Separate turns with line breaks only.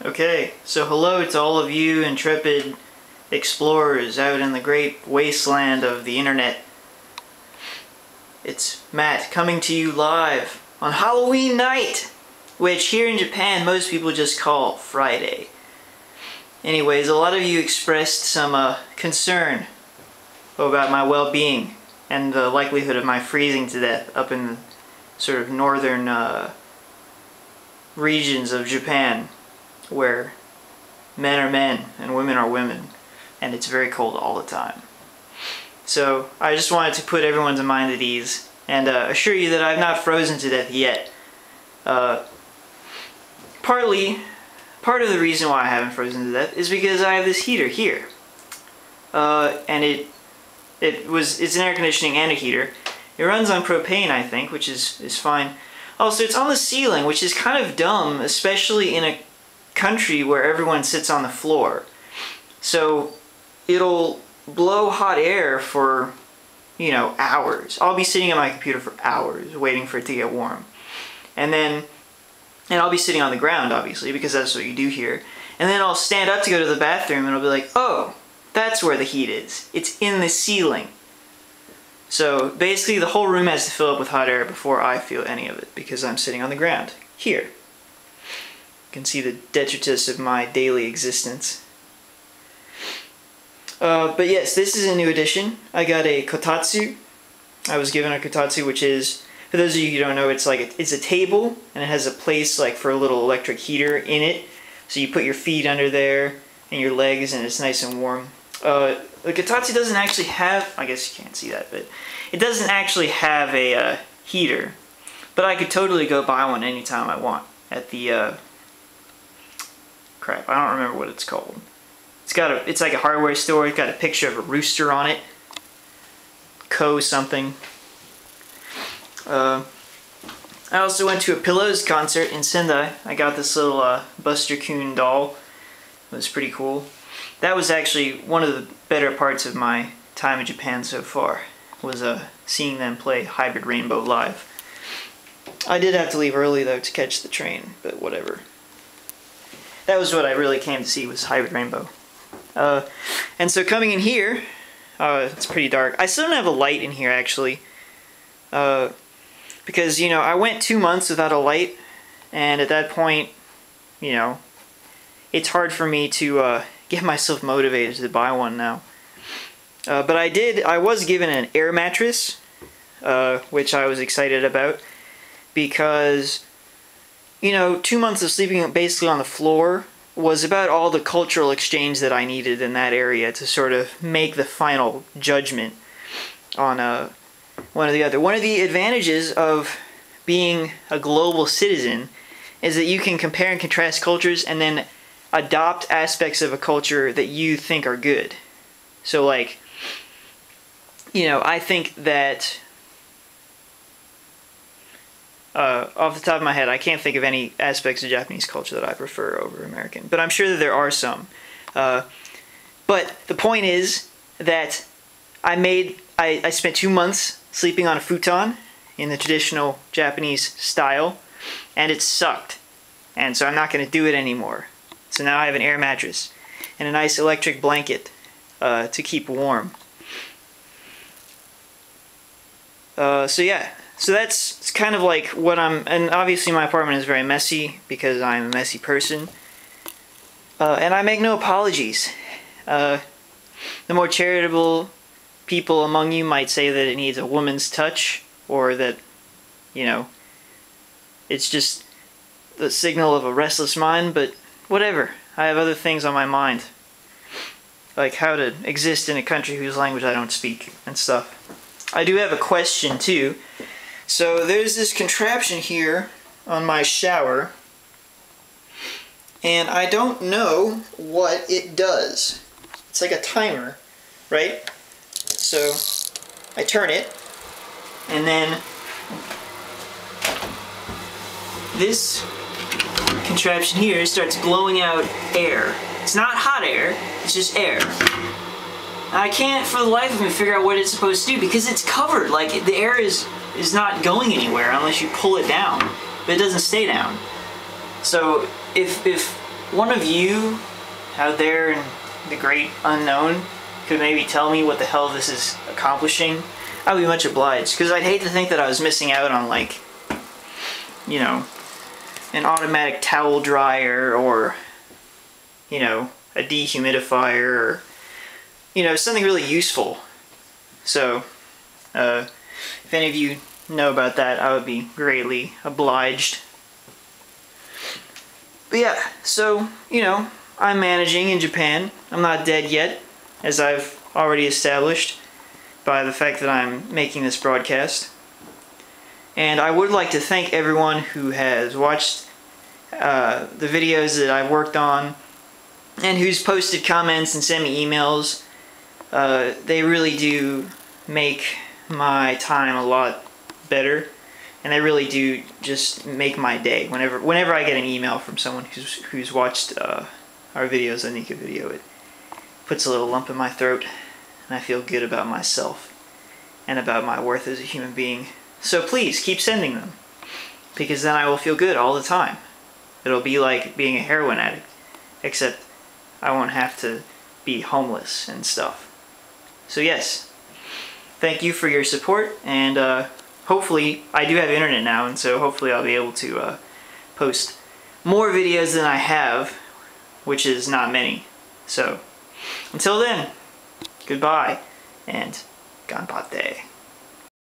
Okay, so hello to all of you intrepid explorers out in the great wasteland of the internet. It's Matt coming to you live on Halloween night, which here in Japan most people just call Friday. Anyways, a lot of you expressed some concern about my well-being and the likelihood of my freezing to death up in the sort of northern regions of Japan, where men are men and women are women, and it's very cold all the time. So I just wanted to put everyone's mind at ease and assure you that I've not frozen to death yet. Part of the reason why I haven't frozen to death is because I have this heater here, and it's an air conditioning and a heater. It runs on propane, I think, which is fine. Also, it's on the ceiling, which is kind of dumb, especially in a country where everyone sits on the floor. So it'll blow hot air for, hours. I'll be sitting at my computer for hours waiting for it to get warm. And I'll be sitting on the ground, obviously, because that's what you do here. And then I'll stand up to go to the bathroom and I'll be like, oh, that's where the heat is. It's in the ceiling. So basically the whole room has to fill up with hot air before I feel any of it, because I'm sitting on the ground here. You can see the detritus of my daily existence. But yes, this is a new addition. I got a kotatsu. I was given a kotatsu, which is, for those of you who don't know, it's a table, and it has a place for a little electric heater in it. So you put your feet under there and your legs, and it's nice and warm. The kotatsu doesn't actually have, I guess you can't see that, but it doesn't actually have a heater. But I could totally go buy one anytime I want at the crap, I don't remember what it's called. It's like a hardware store. It's got a picture of a rooster on it. Something. I also went to a Pillows concert in Sendai. I got this little Buster Coon doll. It was pretty cool. That was actually one of the better parts of my time in Japan so far, was seeing them play Hybrid Rainbow live. I did have to leave early though to catch the train, but whatever. That was what I really came to see, was Hybrid Rainbow. And so coming in here, it's pretty dark. I still don't have a light in here actually, because I went 2 months without a light, and at that point, it's hard for me to get myself motivated to buy one now. But I was given an air mattress, which I was excited about, because 2 months of sleeping basically on the floor was about all the cultural exchange that I needed in that area to sort of make the final judgment on one or the other. One of the advantages of being a global citizen is that you can compare and contrast cultures and then adopt aspects of a culture that you think are good. So I think that off the top of my head, I can't think of any aspects of Japanese culture that I prefer over American, but I'm sure that there are some. But the point is that I spent 2 months sleeping on a futon in the traditional Japanese style, and it sucked. And so I'm not going to do it anymore. So now I have an air mattress and a nice electric blanket to keep warm. So yeah. So that's kind of like what and obviously my apartment is very messy because I'm a messy person. And I make no apologies. The more charitable people among you might say that it needs a woman's touch, or that, it's just the signal of a restless mind, but whatever. I have other things on my mind, like how to exist in a country whose language I don't speak and stuff. I do have a question too. So there's this contraption here on my shower, and I don't know what it does. It's like a timer, right? So I turn it, and then this contraption here starts blowing out air. It's not hot air, it's just air. I can't for the life of me figure out what it's supposed to do, because it's covered. The air is not going anywhere unless you pull it down, but it doesn't stay down. So if one of you out there in the great unknown could maybe tell me what the hell this is accomplishing, I'd be much obliged, because I'd hate to think that I was missing out on, like, you know, an automatic towel dryer, or, you know, a dehumidifier, or, you know, something really useful. So, if any of you know about that, I would be greatly obliged. But yeah, so, you know, I'm managing in Japan. I'm not dead yet, as I've already established by the fact that I'm making this broadcast. And I would like to thank everyone who has watched the videos that I've worked on, and who's posted comments and sent me emails. They really do make my time a lot better, and they really do just make my day. Whenever I get an email from someone who's watched our videos on Nika Video, it puts a little lump in my throat, and I feel good about myself and about my worth as a human being. So please keep sending them, because then I will feel good all the time. It'll be like being a heroin addict, except I won't have to be homeless and stuff. So yes, thank you for your support, and hopefully, I do have internet now, and so hopefully I'll be able to post more videos than I have, which is not many. So, until then, goodbye, and ganbatte.